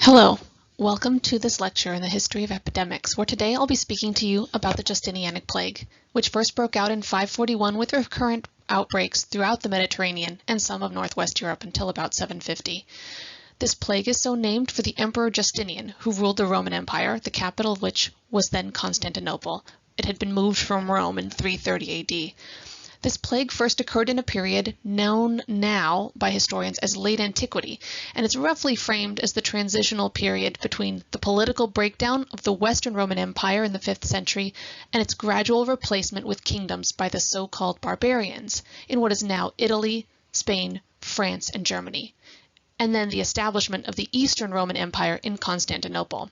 Hello, welcome to this lecture in the history of epidemics, where today I'll be speaking to you about the Justinianic plague, which first broke out in 541 with recurrent outbreaks throughout the Mediterranean and some of northwest Europe until about 750. This plague is so named for the Emperor Justinian, who ruled the Roman Empire, the capital of which was then Constantinople. It had been moved from Rome in 330 AD. This plague first occurred in a period known now by historians as late antiquity, and it's roughly framed as the transitional period between the political breakdown of the Western Roman Empire in the 5th century and its gradual replacement with kingdoms by the so-called barbarians in what is now Italy, Spain, France, and Germany, and then the establishment of the Eastern Roman Empire in Constantinople.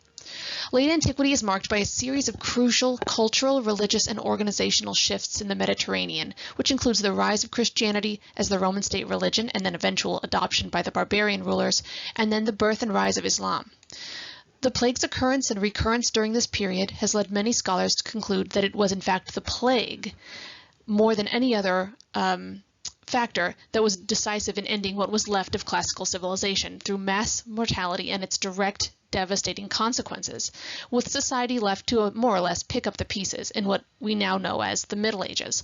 Late antiquity is marked by a series of crucial cultural, religious, and organizational shifts in the Mediterranean, which includes the rise of Christianity as the Roman state religion and then eventual adoption by the barbarian rulers, and then the birth and rise of Islam. The plague's occurrence and recurrence during this period has led many scholars to conclude that it was in fact the plague, more than any other factor, that was decisive in ending what was left of classical civilization through mass mortality and its direct devastating consequences, with society left to more or less pick up the pieces in what we now know as the Middle Ages.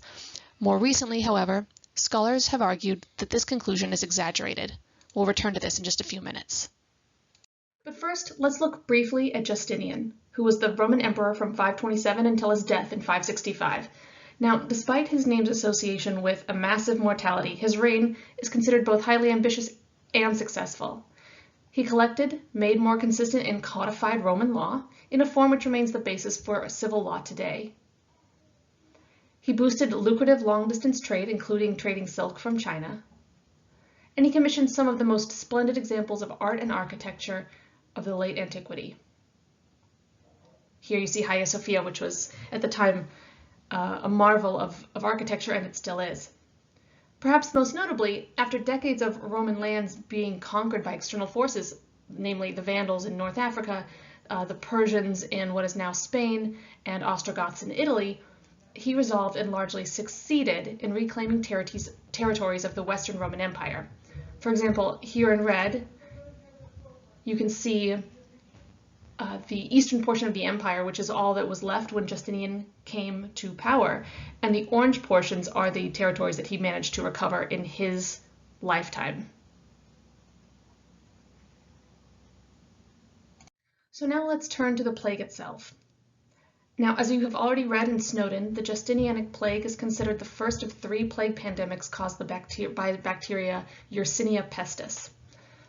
More recently, however, scholars have argued that this conclusion is exaggerated. We'll return to this in just a few minutes. But first, let's look briefly at Justinian, who was the Roman emperor from 527 until his death in 565. Now, despite his name's association with a massive mortality, his reign is considered both highly ambitious and successful. He collected, made more consistent and codified Roman law in a form which remains the basis for civil law today. He boosted lucrative long-distance trade, including trading silk from China. And he commissioned some of the most splendid examples of art and architecture of the late antiquity. Here you see Hagia Sophia, which was at the time a marvel of architecture, and it still is. Perhaps most notably, after decades of Roman lands being conquered by external forces, namely the Vandals in North Africa, the Persians in what is now Spain, and Ostrogoths in Italy, he resolved and largely succeeded in reclaiming territories of the Western Roman Empire. For example, here in red, you can see the eastern portion of the empire, which is all that was left when Justinian came to power, and the orange portions are the territories that he managed to recover in his lifetime. So now let's turn to the plague itself. Now, as you have already read in Snowden, the Justinianic plague is considered the first of 3 plague pandemics caused by the bacteria Yersinia pestis.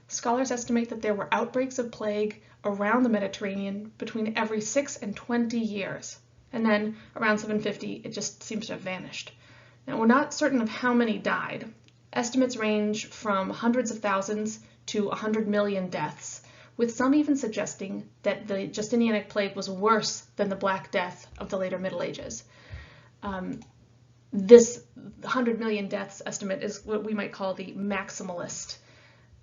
Scholars estimate that there were outbreaks of plague around the Mediterranean between every 6 and 20 years, and then around 750 it just seems to have vanished. Now, we're not certain of how many died. Estimates range from hundreds of thousands to 100 million deaths, with some even suggesting that the Justinianic plague was worse than the Black Death of the later Middle Ages. This 100 million deaths estimate is what we might call the maximalist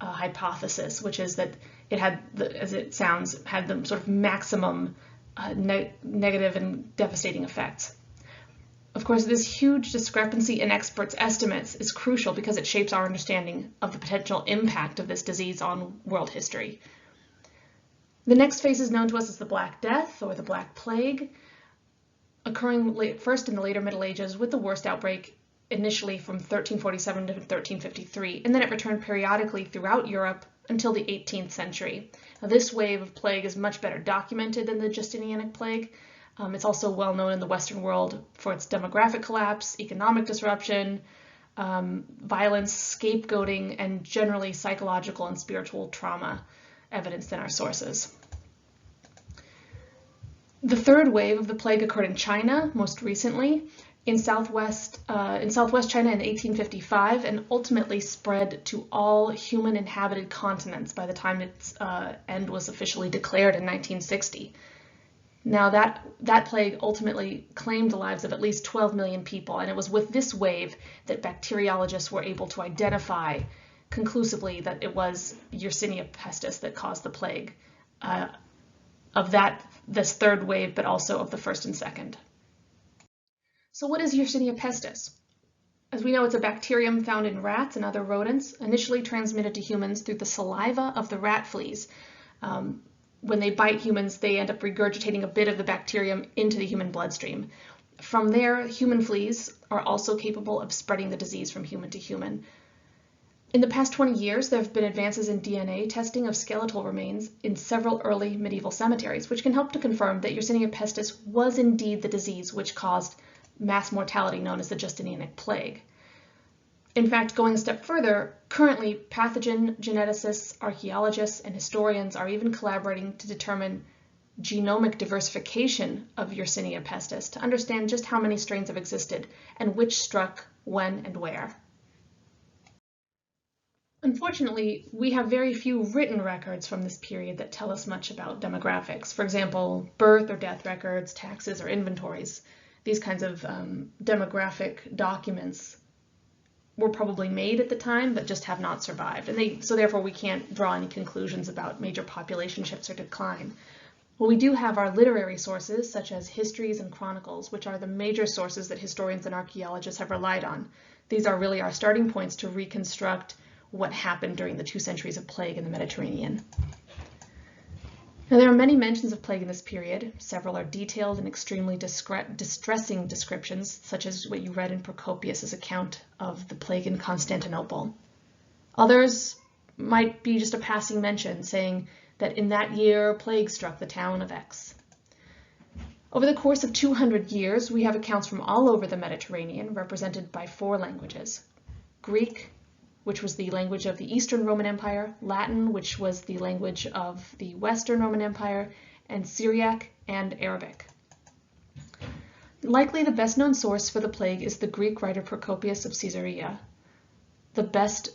hypothesis, which is that it had, as it sounds, had the sort of maximum negative and devastating effects. Of course, this huge discrepancy in experts' estimates is crucial because it shapes our understanding of the potential impact of this disease on world history. The next phase is known to us as the Black Death or the Black Plague, occurring first in the later Middle Ages with the worst outbreak initially from 1347 to 1353, and then it returned periodically throughout Europe until the 18th century. Now, this wave of plague is much better documented than the Justinianic plague. It's also well known in the Western world for its demographic collapse, economic disruption, violence, scapegoating, and generally psychological and spiritual trauma evidenced in our sources. The third wave of the plague occurred in China most recently, in southwest China in 1855, and ultimately spread to all human inhabited continents by the time its end was officially declared in 1960. Now that plague ultimately claimed the lives of at least 12 million people, and it was with this wave that bacteriologists were able to identify conclusively that it was Yersinia pestis that caused the plague of this third wave, but also of the first and second. So what is Yersinia pestis? As we know, it's a bacterium found in rats and other rodents, initially transmitted to humans through the saliva of the rat fleas. when they bite humans, they end up regurgitating a bit of the bacterium into the human bloodstream. From there, human fleas are also capable of spreading the disease from human to human. In the past 20 years, there have been advances in DNA testing of skeletal remains in several early medieval cemeteries, which can help to confirm that Yersinia pestis was indeed the disease which caused mass mortality known as the Justinianic plague. In fact, going a step further, currently pathogen geneticists, archaeologists, and historians are even collaborating to determine genomic diversification of Yersinia pestis to understand just how many strains have existed and which struck when and where. Unfortunately, we have very few written records from this period that tell us much about demographics. For example, birth or death records, taxes, or inventories. These kinds of demographic documents were probably made at the time, but just have not survived. And so therefore we can't draw any conclusions about major population shifts or decline. Well, we do have our literary sources, such as histories and chronicles, which are the major sources that historians and archaeologists have relied on. These are really our starting points to reconstruct what happened during the 2 centuries of plague in the Mediterranean. Now, there are many mentions of plague in this period. Several are detailed and extremely distressing descriptions, such as what you read in Procopius's account of the plague in Constantinople. Others might be just a passing mention, saying that in that year plague struck the town of X. Over the course of 200 years, we have accounts from all over the Mediterranean, represented by 4 languages: Greek, which was the language of the Eastern Roman Empire, Latin, which was the language of the Western Roman Empire, and Syriac and Arabic. Likely the best known source for the plague is the Greek writer Procopius of Caesarea, the best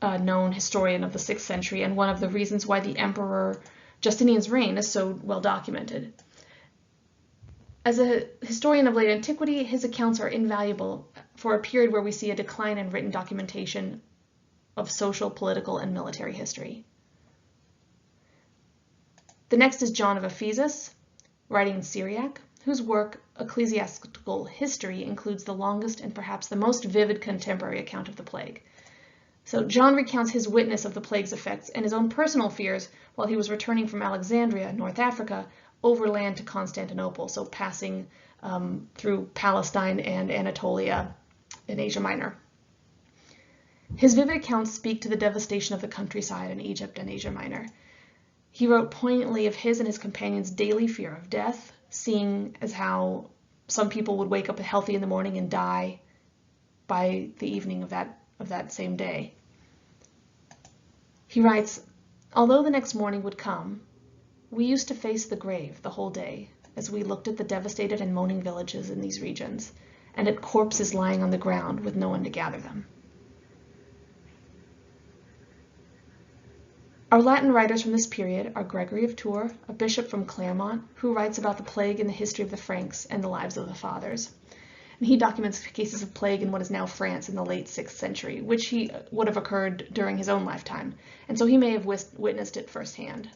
known historian of the 6th century and one of the reasons why the Emperor Justinian's reign is so well documented. As a historian of late antiquity, his accounts are invaluable for a period where we see a decline in written documentation of social, political, and military history. The next is John of Ephesus, writing in Syriac, whose work, Ecclesiastical History, includes the longest and perhaps the most vivid contemporary account of the plague. So John recounts his witness of the plague's effects and his own personal fears while he was returning from Alexandria, North Africa, overland to Constantinople, so passing through Palestine and Anatolia in Asia Minor. His vivid accounts speak to the devastation of the countryside in Egypt and Asia Minor. He wrote poignantly of his and his companions' daily fear of death, seeing as how some people would wake up healthy in the morning and die by the evening of that same day. He writes, "Although the next morning would come, we used to face the grave the whole day as we looked at the devastated and moaning villages in these regions and at corpses lying on the ground with no one to gather them." Our Latin writers from this period are Gregory of Tours, a bishop from Clermont, who writes about the plague in the history of the Franks and the lives of the fathers. And he documents cases of plague in what is now France in the late 6th century, which he would have occurred during his own lifetime, and so he may have witnessed it firsthand.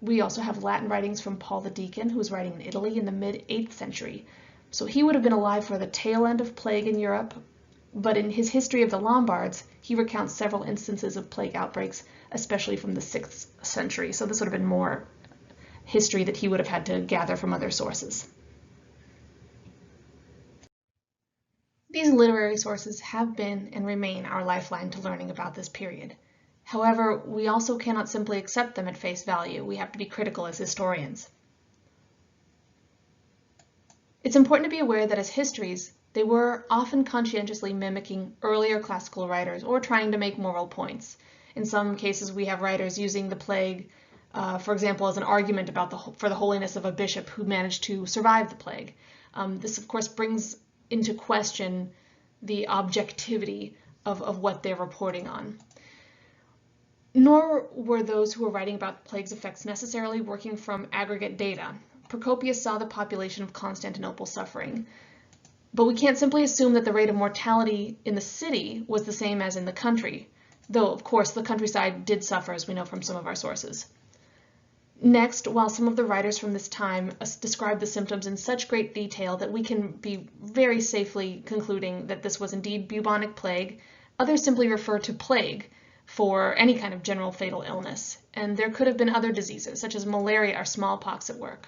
We also have Latin writings from Paul the Deacon, who was writing in Italy in the mid-8th century. So he would have been alive for the tail end of plague in Europe, but in his History of the Lombards, he recounts several instances of plague outbreaks, especially from the 6th century. So this would have been more history that he would have had to gather from other sources. These literary sources have been and remain our lifeline to learning about this period. However, we also cannot simply accept them at face value. We have to be critical as historians. It's important to be aware that as histories, they were often conscientiously mimicking earlier classical writers or trying to make moral points. In some cases, we have writers using the plague, for example, as an argument for the holiness of a bishop who managed to survive the plague. This, of course, brings into question the objectivity of what they're reporting on. Nor were those who were writing about the plague's effects necessarily working from aggregate data. Procopius saw the population of Constantinople suffering, but we can't simply assume that the rate of mortality in the city was the same as in the country, though, of course, the countryside did suffer, as we know from some of our sources. Next, while some of the writers from this time describe the symptoms in such great detail that we can be very safely concluding that this was indeed bubonic plague, others simply refer to plague, for any kind of general fatal illness, and there could have been other diseases, such as malaria or smallpox at work.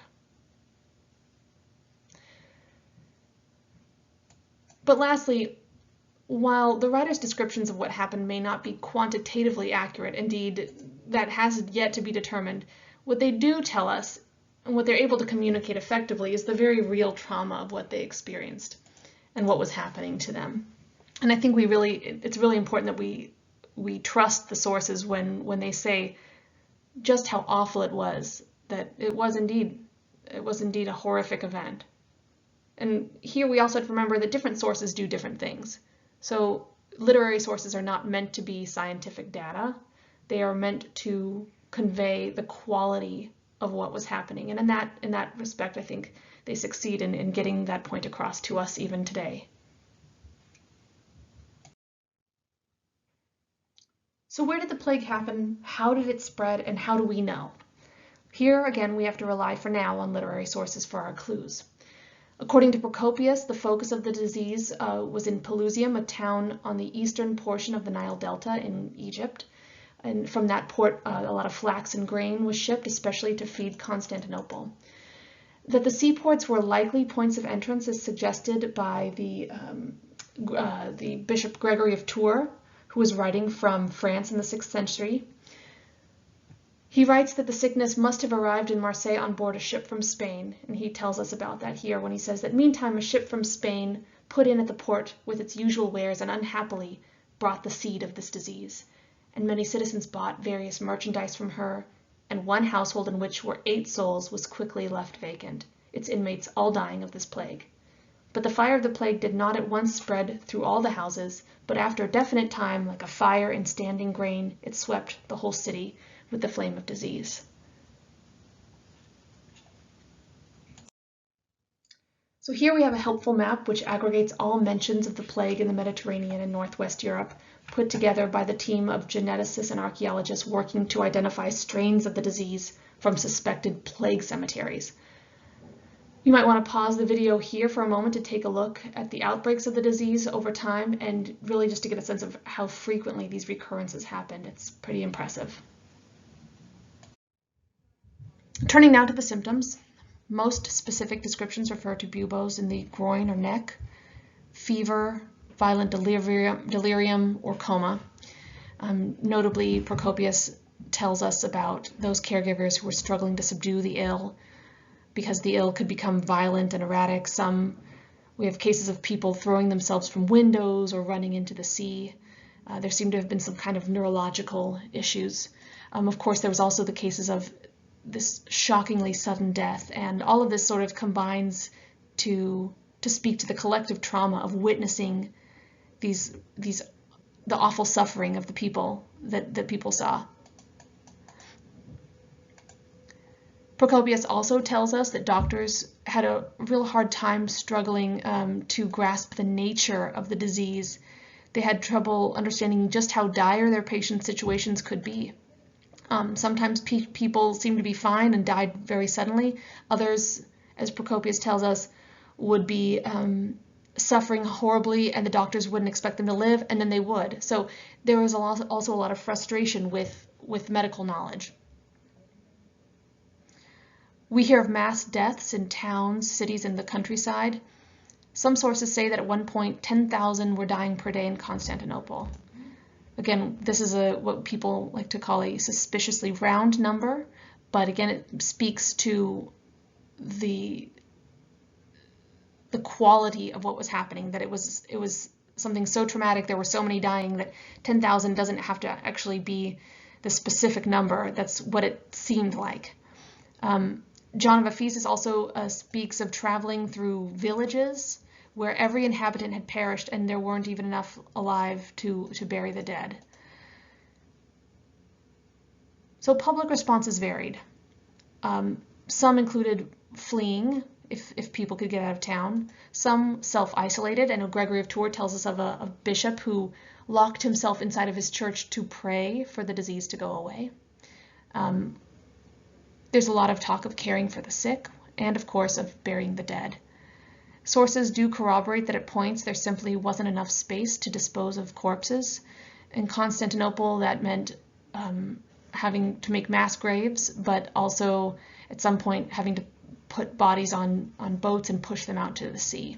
But lastly, while the writer's descriptions of what happened may not be quantitatively accurate, indeed, that has yet to be determined, what they do tell us and what they're able to communicate effectively is the very real trauma of what they experienced and what was happening to them. And I think it's really important that we trust the sources when they say just how awful it was, that it was indeed a horrific event. And here we also have to remember that different sources do different things. So literary sources are not meant to be scientific data. They are meant to convey the quality of what was happening. And in that respect, I think they succeed in getting that point across to us even today. So where did the plague happen? How did it spread? And how do we know? Here, again, we have to rely for now on literary sources for our clues. According to Procopius, the focus of the disease was in Pelusium, a town on the eastern portion of the Nile Delta in Egypt. And from that port, a lot of flax and grain was shipped, especially to feed Constantinople. That the seaports were likely points of entrance is suggested by the Bishop Gregory of Tours, who was writing from France in the 6th century. He writes that the sickness must have arrived in Marseille on board a ship from Spain, and he tells us about that here when he says that meantime a ship from Spain put in at the port with its usual wares and unhappily brought the seed of this disease. And many citizens bought various merchandise from her, and one household in which were 8 souls was quickly left vacant, its inmates all dying of this plague. But the fire of the plague did not at once spread through all the houses, but after a definite time, like a fire in standing grain, it swept the whole city with the flame of disease. So here we have a helpful map which aggregates all mentions of the plague in the Mediterranean and Northwest Europe, put together by the team of geneticists and archaeologists working to identify strains of the disease from suspected plague cemeteries. You might want to pause the video here for a moment to take a look at the outbreaks of the disease over time and really just to get a sense of how frequently these recurrences happened. It's pretty impressive. Turning now to the symptoms, most specific descriptions refer to buboes in the groin or neck, fever, violent delirium or coma. Notably, Procopius tells us about those caregivers who were struggling to subdue the ill because the ill could become violent and erratic. We have cases of people throwing themselves from windows or running into the sea. There seemed to have been some kind of neurological issues. Of course, there was also the cases of this shockingly sudden death, and all of this sort of combines to speak to the collective trauma of witnessing the awful suffering of the people that people saw. Procopius also tells us that doctors had a real hard time struggling to grasp the nature of the disease. They had trouble understanding just how dire their patients' situations could be. Sometimes people seemed to be fine and died very suddenly. Others, as Procopius tells us, would be suffering horribly and the doctors wouldn't expect them to live, and then they would. So there was also a lot of frustration with medical knowledge. We hear of mass deaths in towns, cities, and the countryside. Some sources say that at one point 10,000 were dying per day in Constantinople. Again, this is what people like to call a suspiciously round number, but again, it speaks to the quality of what was happening, that it was something so traumatic, there were so many dying, that 10,000 doesn't have to actually be the specific number. That's what it seemed like. John of Ephesus also speaks of traveling through villages where every inhabitant had perished and there weren't even enough alive to bury the dead. So public responses varied. Some included fleeing if people could get out of town. Some self-isolated, and Gregory of Tours tells us of a bishop who locked himself inside of his church to pray for the disease to go away. There's a lot of talk of caring for the sick and, of course, of burying the dead. Sources do corroborate that at points there simply wasn't enough space to dispose of corpses, In Constantinople, that meant having to make mass graves, but also at some point having to put bodies on boats and push them out to the sea.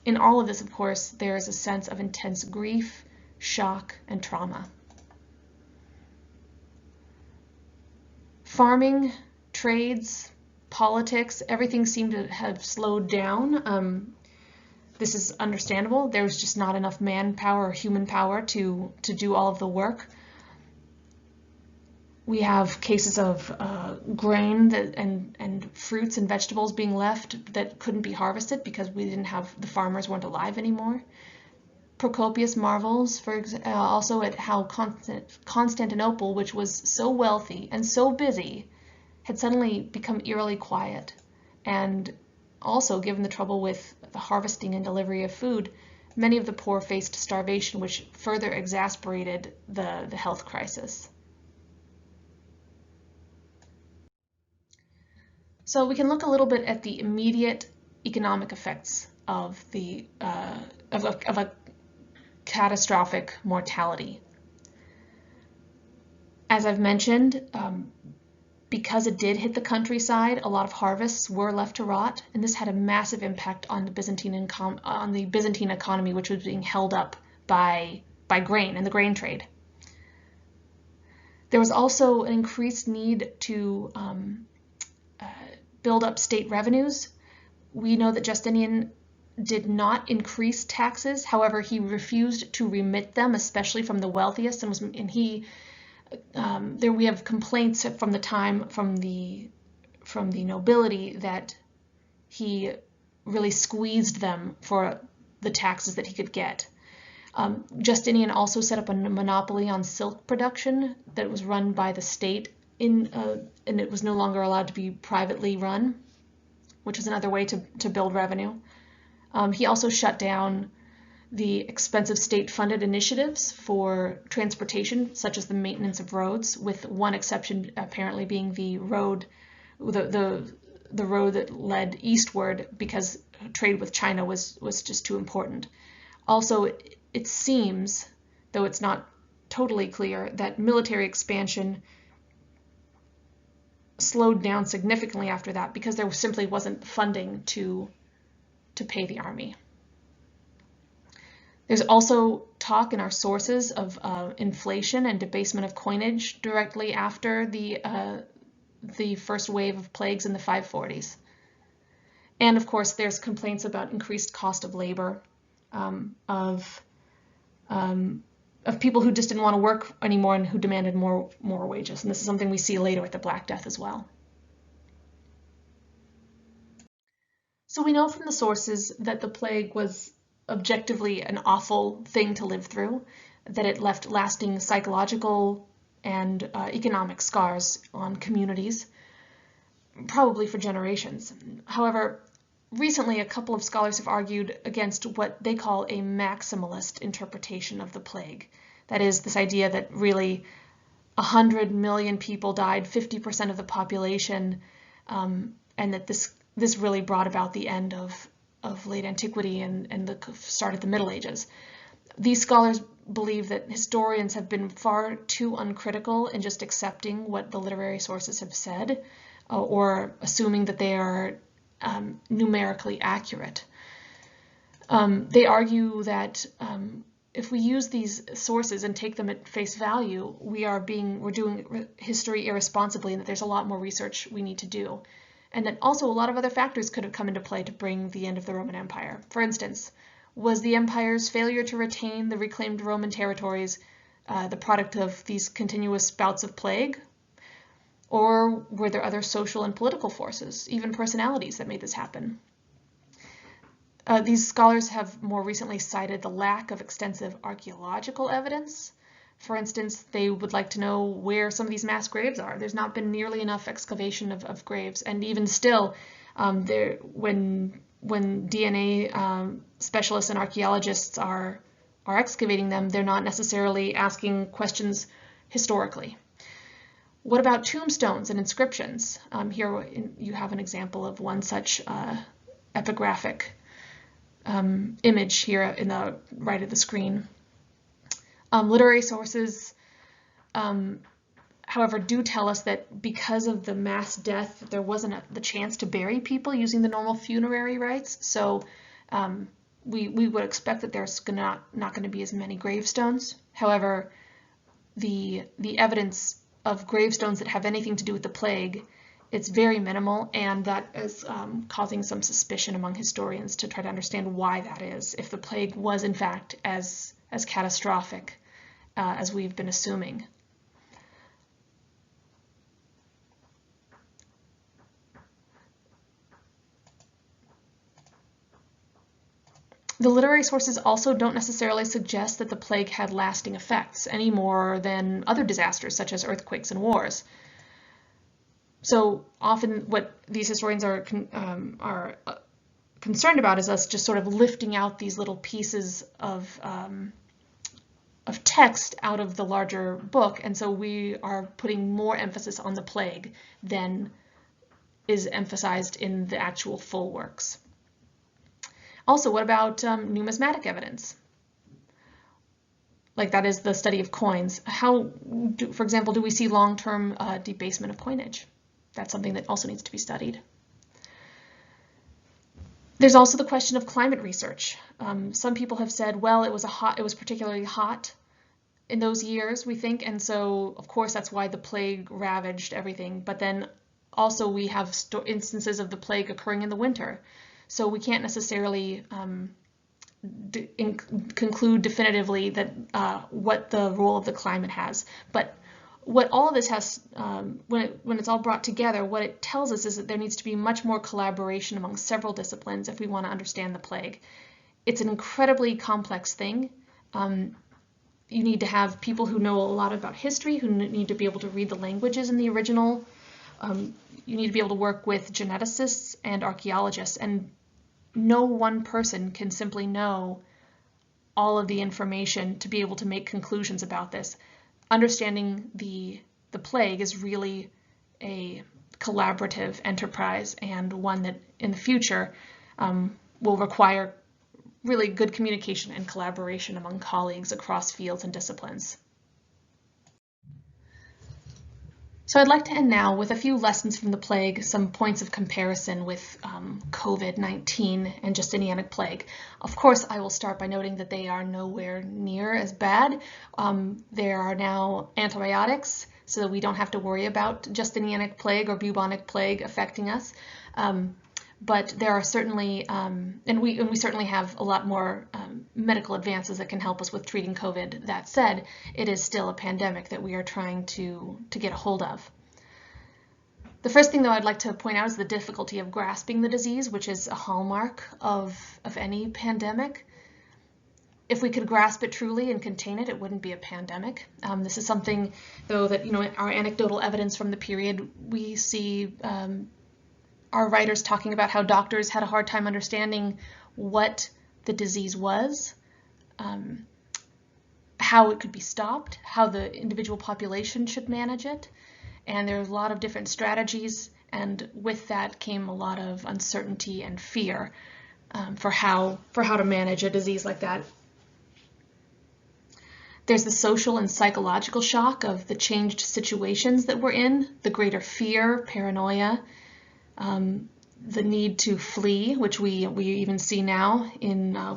In all of this, of course, there is a sense of intense grief, shock, and trauma. Farming, trades, politics, everything seemed to have slowed down. This is understandable. There was just not enough manpower or human power to do all of the work. We have cases of grain and fruits and vegetables being left that couldn't be harvested because the farmers weren't alive anymore. Procopius marvels also at how Constantinople, which was so wealthy and so busy, had suddenly become eerily quiet. And also, given the trouble with the harvesting and delivery of food, many of the poor faced starvation, which further exacerbated the health crisis. So we can look a little bit at the immediate economic effects of a catastrophic mortality. As I've mentioned, because it did hit the countryside, a lot of harvests were left to rot, and this had a massive impact on the Byzantine economy, which was being held up by grain and the grain trade. There was also an increased need to build up state revenues. We know that Justinian did not increase taxes. However, he refused to remit them, especially from the wealthiest, there we have complaints from the time from the nobility that he really squeezed them for the taxes that he could get. Justinian also set up a monopoly on silk production that was run by the state, and it was no longer allowed to be privately run, which was another way to build revenue. He also shut down the expensive state-funded initiatives for transportation, such as the maintenance of roads, with one exception apparently being the road that led eastward because trade with China was just too important. Also, it seems, though it's not totally clear, that military expansion slowed down significantly after that because there simply wasn't funding to pay the army. There's also talk in our sources of inflation and debasement of coinage directly after the first wave of plagues in the 540s. And of course, there's complaints about increased cost of labor, of people who just didn't want to work anymore and who demanded more wages. And this is something we see later with the Black Death as well. So we know from the sources that the plague was objectively an awful thing to live through, that it left lasting psychological and economic scars on communities, probably for generations. However, recently a couple of scholars have argued against what they call a maximalist interpretation of the plague. That is, this idea that really 100 million people died, 50% of the population, and that this really brought about the end of late antiquity and the start of the Middle Ages. These scholars believe that historians have been far too uncritical in just accepting what the literary sources have said, or assuming that they are numerically accurate. They argue that if we use these sources and take them at face value, we're doing history irresponsibly, and that there's a lot more research we need to do. And that also a lot of other factors could have come into play to bring the end of the Roman Empire. For instance, was the empire's failure to retain the reclaimed Roman territories the product of these continuous bouts of plague? Or were there other social and political forces, even personalities, that made this happen? These scholars have more recently cited the lack of extensive archaeological evidence. For instance, they would like to know where some of these mass graves are. There's not been nearly enough excavation of graves, and even still, when DNA specialists and archaeologists are excavating them, they're not necessarily asking questions historically. What about tombstones and inscriptions? Here you have an example of one such epigraphic image here in the right of the screen. Literary sources, however, do tell us that because of the mass death, there wasn't the chance to bury people using the normal funerary rites. So we would expect that there's not going to be as many gravestones. However, the evidence of gravestones that have anything to do with the plague, it's very minimal, and that is causing some suspicion among historians to try to understand why that is, if the plague was in fact as catastrophic as we've been assuming. The literary sources also don't necessarily suggest that the plague had lasting effects any more than other disasters such as earthquakes and wars. So often what these historians are concerned about is us just sort of lifting out these little pieces of text out of the larger book, and so we are putting more emphasis on the plague than is emphasized in the actual full works. Also, what about numismatic evidence? Like, that is the study of coins. For example, do we see long-term debasement of coinage? That's something that also needs to be studied. There's also the question of climate research. Some people have said, well, it was particularly hot in those years, we think, and so of course that's why the plague ravaged everything. But then also we have instances of the plague occurring in the winter. So we can't necessarily conclude definitively that what the role of the climate has. But what all of this has, when it's all brought together, what it tells us is that there needs to be much more collaboration among several disciplines if we want to understand the plague. It's an incredibly complex thing. You need to have people who know a lot about history, who need to be able to read the languages in the original. You need to be able to work with geneticists and archaeologists, and no one person can simply know all of the information to be able to make conclusions about this. Understanding the plague is really a collaborative enterprise, and one that in the future will require really good communication and collaboration among colleagues across fields and disciplines. So I'd like to end now with a few lessons from the plague, some points of comparison with COVID-19 and Justinianic plague. Of course, I will start by noting that they are nowhere near as bad. There are now antibiotics, so that we don't have to worry about Justinianic plague or bubonic plague affecting us. But there are certainly, and we certainly have a lot more medical advances that can help us with treating COVID. That said, it is still a pandemic that we are trying to get a hold of. The first thing, though, I'd like to point out is the difficulty of grasping the disease, which is a hallmark of any pandemic. If we could grasp it truly and contain it, it wouldn't be a pandemic. This is something, though, that our anecdotal evidence from the period, we see our writers talking about how doctors had a hard time understanding what the disease was, how it could be stopped, how the individual population should manage it. And there are a lot of different strategies, and with that came a lot of uncertainty and fear for how to manage a disease like that. There's the social and psychological shock of the changed situations that we're in, the greater fear, paranoia, the need to flee, which we even see now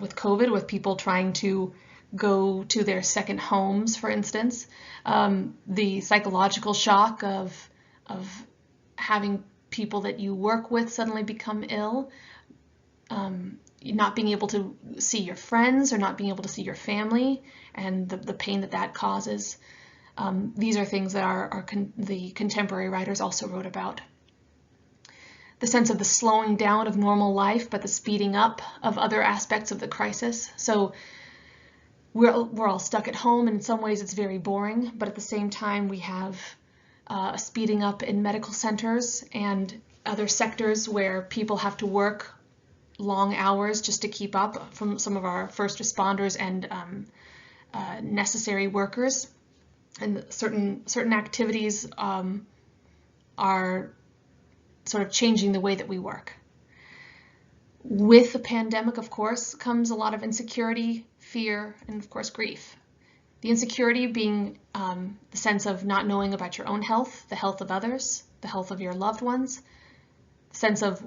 with COVID, with people trying to go to their second homes, for instance. The psychological shock of having people that you work with suddenly become ill, not being able to see your friends or not being able to see your family, and the pain that causes. These are things that the contemporary writers also wrote about. The sense of the slowing down of normal life, but the speeding up of other aspects of the crisis. So we're all stuck at home, and in some ways it's very boring, but at the same time we have a speeding up in medical centers and other sectors where people have to work long hours just to keep up, from some of our first responders and necessary workers. And certain activities are sort of changing the way that we work. With the pandemic, of course, comes a lot of insecurity, fear, and of course grief. The insecurity being the sense of not knowing about your own health, the health of others, the health of your loved ones, the sense of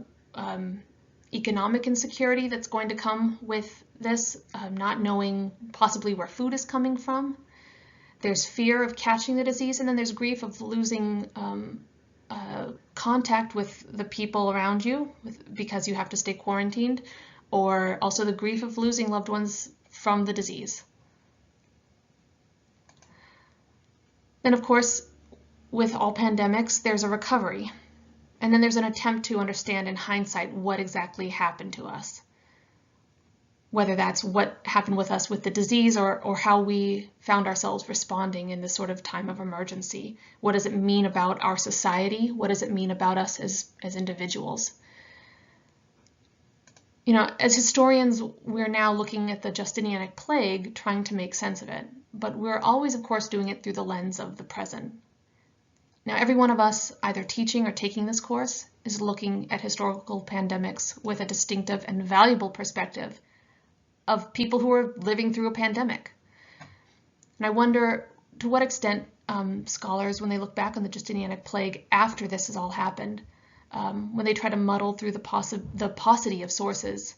economic insecurity that's going to come with this, not knowing possibly where food is coming from. There's fear of catching the disease, and then there's grief of losing contact with the people around you because you have to stay quarantined, or also the grief of losing loved ones from the disease. Then, of course, with all pandemics, there's a recovery. And then there's an attempt to understand in hindsight what exactly happened to us. Whether that's what happened with us with the disease or how we found ourselves responding in this sort of time of emergency. What does it mean about our society? What does it mean about us as individuals? You know, as historians, we're now looking at the Justinianic plague, trying to make sense of it. But we're always, of course, doing it through the lens of the present. Now, every one of us, either teaching or taking this course, is looking at historical pandemics with a distinctive and valuable perspective of people who are living through a pandemic. And I wonder to what extent scholars, when they look back on the Justinianic plague after this has all happened, when they try to muddle through the paucity of sources,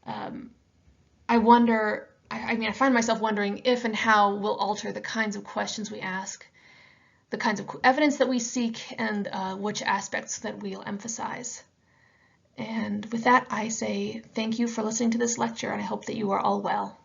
I wonder, I find myself wondering if and how we'll alter the kinds of questions we ask, the kinds of evidence that we seek, and which aspects that we'll emphasize. And with that, I say thank you for listening to this lecture, and I hope that you are all well.